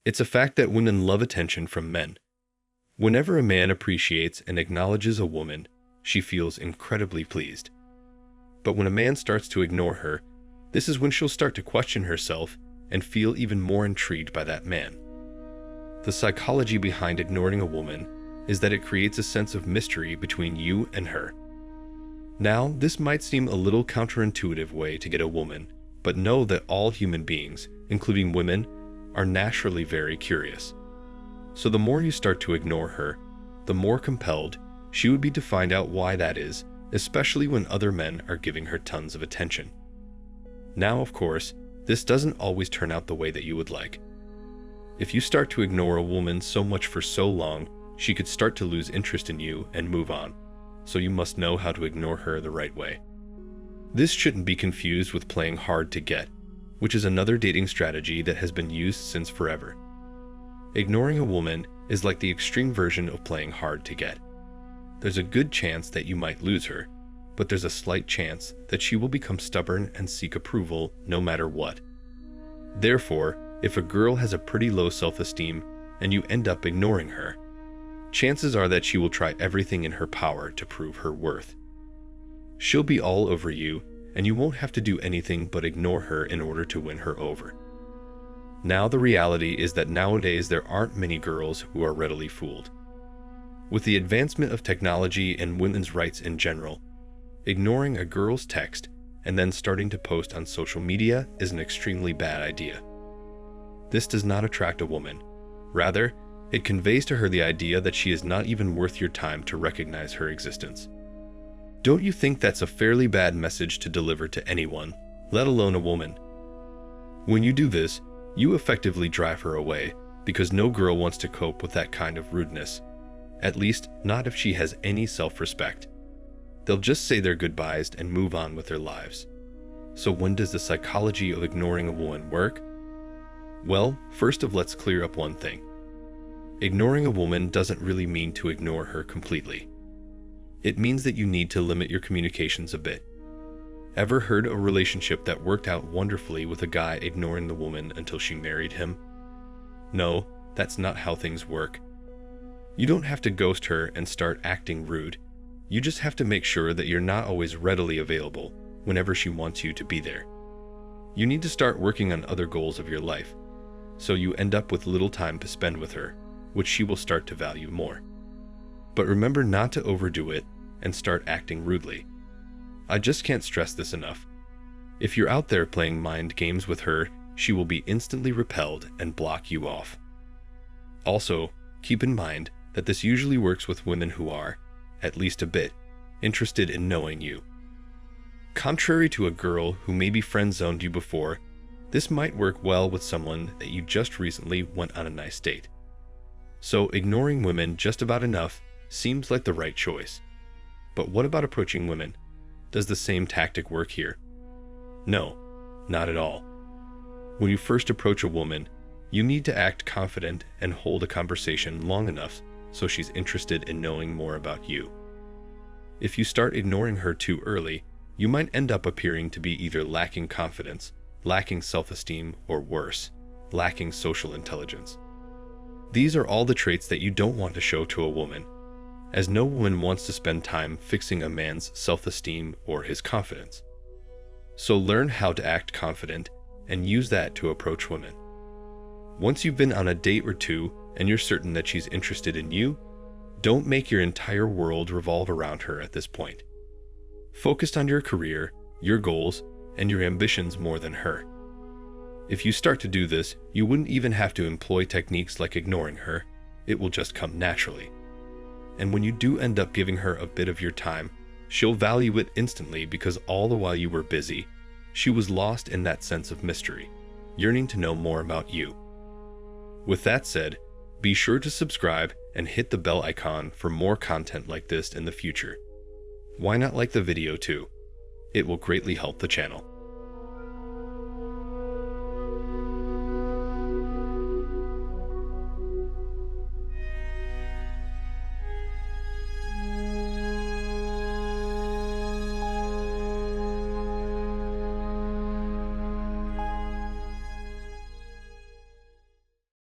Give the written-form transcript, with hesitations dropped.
It's a fact that women love attention from men. Whenever a man appreciates and acknowledges a woman, she feels incredibly pleased. But when a man starts to ignore her, this is when she'll start to question herself and feel even more intrigued by that man. The psychology behind ignoring a woman is that it creates a sense of mystery between you and her. Now, this might seem a little counterintuitive way to get a woman, but know that all human beings, including women, are naturally very curious. So the more you start to ignore her, the more compelled she would be to find out why that is, especially when other men are giving her tons of attention. Now, of course, this doesn't always turn out the way that you would like. If you start to ignore a woman so much for so long, she could start to lose interest in you and move on. So you must know how to ignore her the right way. This shouldn't be confused with playing hard to get, which is another dating strategy that has been used since forever. Ignoring a woman is like the extreme version of playing hard to get. There's a good chance that you might lose her, but there's a slight chance that she will become stubborn and seek approval no matter what. Therefore, if a girl has a pretty low self-esteem and you end up ignoring her, chances are that she will try everything in her power to prove her worth. She'll be all over you, and you won't have to do anything but ignore her in order to win her over. Now the reality is that nowadays there aren't many girls who are readily fooled. With the advancement of technology and women's rights in general, ignoring a girl's text and then starting to post on social media is an extremely bad idea. This does not attract a woman. Rather, it conveys to her the idea that she is not even worth your time to recognize her existence. Don't you think that's a fairly bad message to deliver to anyone, let alone a woman? When you do this, you effectively drive her away, because no girl wants to cope with that kind of rudeness. At least, not if she has any self-respect. They'll just say their goodbyes and move on with their lives. So when does the psychology of ignoring a woman work? Well, first of let's clear up one thing. Ignoring a woman doesn't really mean to ignore her completely. It means that you need to limit your communications a bit. Ever heard a relationship that worked out wonderfully with a guy ignoring the woman until she married him? No, that's not how things work. You don't have to ghost her and start acting rude. You just have to make sure that you're not always readily available whenever she wants you to be there. You need to start working on other goals of your life, so you end up with little time to spend with her, which she will start to value more. But remember not to overdo it and start acting rudely. I just can't stress this enough. If you're out there playing mind games with her, she will be instantly repelled and block you off. Also, keep in mind that this usually works with women who are, at least a bit, interested in knowing you. Contrary to a girl who maybe friend-zoned you before, this might work well with someone that you just recently went on a nice date. So ignoring women just about enough seems like the right choice. But what about approaching women? Does the same tactic work here? No, not at all. When you first approach a woman, you need to act confident and hold a conversation long enough so she's interested in knowing more about you. If you start ignoring her too early, you might end up appearing to be either lacking confidence, lacking self-esteem, or worse, lacking social intelligence. These are all the traits that you don't want to show to a woman, as no woman wants to spend time fixing a man's self-esteem or his confidence. So learn how to act confident and use that to approach women. Once you've been on a date or two and you're certain that she's interested in you, don't make your entire world revolve around her at this point. Focus on your career, your goals, and your ambitions more than her. If you start to do this, you wouldn't even have to employ techniques like ignoring her. It will just come naturally. And when you do end up giving her a bit of your time, she'll value it instantly because all the while you were busy, she was lost in that sense of mystery, yearning to know more about you. With that said, be sure to subscribe and hit the bell icon for more content like this in the future. Why not like the video too? It will greatly help the channel.